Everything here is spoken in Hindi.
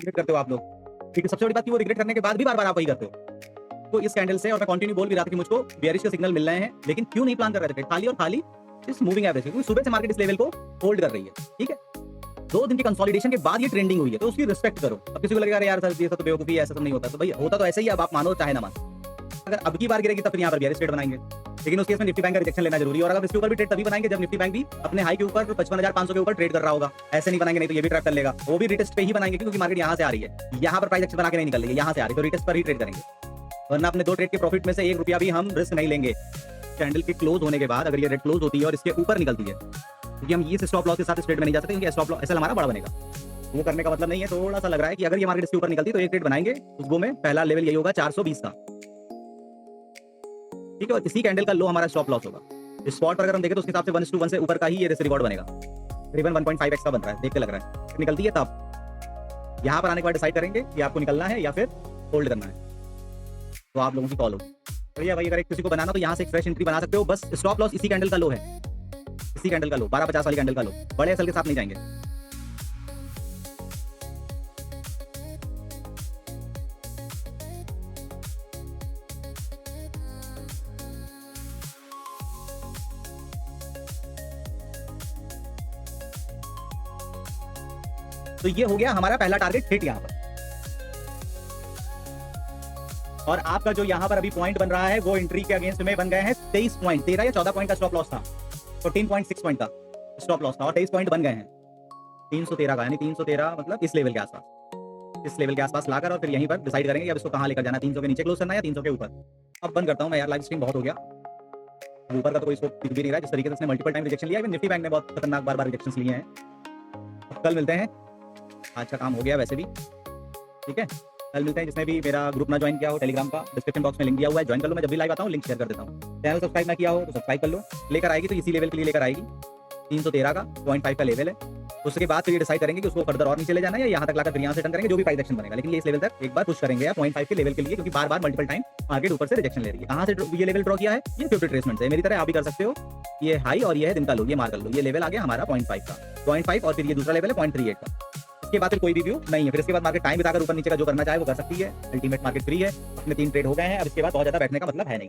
रिग्रेट करते हो आप लोग। ठीक है, सबसे बड़ी बात कि वो रिग्रेट करने के बाद भी बार-बार आप वही करते हो। तो इस कैंडल से, और मैं कंटिन्यू बोल भी रहा था कि मुझको बेयरिश के सिग्नल मिल रहे हैं, लेकिन क्यों नहीं प्लान कर रहे थे? खाली और खाली इस मूविंग एवरेज, क्योंकि सुबह से मार्केट इस लेवल को होल्ड कर रही है। ठीक है, 2 दिन की कंसोलिडेशन के बाद ये ट्रेंडिंग हुई है, तो उसकी रिस्पेक्ट करो। अब किसी को लगेगा अरे यार सर ये सब तो बेवकूफी है, ऐसा तो नहीं होता। तो भैया होता तो ऐसा ही है, अब आप मानो चाहे ना मानो। अगर अब की बार गिरेगी तब फिर यहाँ पर बेयरिश ट्रेड बनाएंगे, लेकिन उस केस में निफ्टी बैंक का रिजेक्शन लेना जरूरी है। और अगर इसके ऊपर भी ट्रेड तभी बनाएंगे जब निफ्टी बैंक भी अपने हाई के ऊपर 55,500 के ऊपर ट्रेड कर रहा होगा। ऐसे नहीं बनाएंगे, नहीं तो ये भी ट्रैप कर लेगा। वो भी रिटेस्ट पे ही बनाएंगे, क्योंकि मार्केट यहाँ से आ रही है, यहाँ पर प्राइस एक्शन बना के नहीं निकल रही है, यहाँ से आ रही है, तो रिटेस्ट पर ही ट्रेड करेंगे। वरना अपने 2 ट्रेड के प्रॉफिट में से 1 रुपया भी हम रिस्क नहीं लेंगे। कैंडल के क्लोज होने के बाद अगर ये रेड क्लोज होती है और इसके ऊपर निकलती है, क्योंकि हम ये स्टॉप लॉस के साथ इस ट्रेड में नहीं जा सकते, क्योंकि स्टॉप लॉस ऐसा हमारा बड़ा बनेगा। वो करने का मतलब नहीं है। थोड़ा सा लग रहा है कि अगर ये मार्केट इसके ऊपर निकलती तो एक ट्रेड बनाएंगे, उसको में पहला लेवल यही होगा 420 का। ठीक है, और इसी कैंडल का लो हमारा स्टॉप लॉस होगा। स्पॉट पर अगर हम देखें तो उसके हिसाब से 1:1 से ऊपर का ही ये रिवॉर्ड बनेगा। करीबन 1.5x का बन रहा है, देख के लग रहा है। निकलती है तब यहाँ पर आने के बाद डिसाइड करेंगे कि आपको निकलना है या फिर होल्ड करना है, तो आप लोगों की कॉल होगी। भैया भाई अगर किसी को बनाना तो यहाँ से एक फ्रेश एंट्री बना सकते हो। बस स्टॉप लॉस इसी कैंडल का लो है, इसी कैंडल का लो, 1250 वाली कैंडल का लो। बड़े असल के साथ नहीं जाएंगे। तो ये हो गया हमारा पहला टारगेट हिट यहाँ पर। और आपका जो यहाँ पर अभी पॉइंट बन रहा है वो एंट्री के अगेंस्ट में बन गए हैं 23 पॉइंट। 13 या 14 पॉइंट का स्टॉप लॉस था, 14.6 पॉइंट का स्टॉप लॉस था, और 23 पॉइंट बन गए हैं 313 का, यानी 313 मतलब इस लेवल के आसपास, इस लेवल के आसपास लाकर और फिर यहीं पर डिसाइड करेंगे कि अब इसको कहाँ लेकर जाना, 300 के नीचे क्लोज करना है या 300 के ऊपर। अब बंद करता हूँ मैं यार, लाइव स्ट्रीम बहुत हो गया। ऊपर का तो कोई स्कोप दिख भी नहीं रहा, जिस तरीके से इसने मल्टीपल टाइम रिजेक्शन लिया है। निफ्टी बैंक ने बहुत खतरनाक बार रिजेक्शन लिए हैं। कल मिलते हैं, आज का काम हो गया वैसे भी। ठीक है, कल मिलते हैं। जिसने भी मेरा ग्रुप ना ज्वाइन किया हो, टेलीग्राम का डिस्क्रिप्शन बॉक्स में लिंक दिया हुआ है, ज्वाइन कर लो। मैं जब भी लाइव आता हूँ लिंक शेयर कर देता हूँ। चैनल सब्सक्राइब ना किया हो तो सब्सक्राइब कर लो। लेकर आएगी तो इसी लेवल के लिए लेकर आएगी, 313 का 0.5 का लेवल है। उसके बाद फिर ये डिसाइड करेंगे कि उसको फर्दर और नीचे ले जाना है या यहाँ तक लाकर फिर यहाँ से टर्न करेंगे, जो भी प्राइस एक्शन बनेगा। लेकिन ये इस लेवल तक एक बार पुश करेंगे या 0.5 के लेवल के लिए, क्योंकि बार बार मल्टीपल टाइम मार्केट ऊपर से रिजेक्शन ले रही है। कहाँ से ये लेवल ड्रॉ किया है? ये 50 ट्रेसमेंट से। मेरी तरह आप भी कर सकते हो। ये हाई और ये है दिन का लो, ये मार कर लो। ये लेवल आ गया हमारा 0.5 का, 0.5, और फिर ये दूसरा लेवल है 0.38 का। इसके बाद फिर कोई भी व्यू नहीं है। फिर इसके बाद मार्केट टाइम बिताकर ऊपर नीचे का जो करना चाहे वो कर सकती है। अल्टीमेट मार्केट फ्री है, अपने 3 ट्रेड हो गए हैं। अब इसके बाद बहुत ज्यादा बैठने का मतलब है नहीं।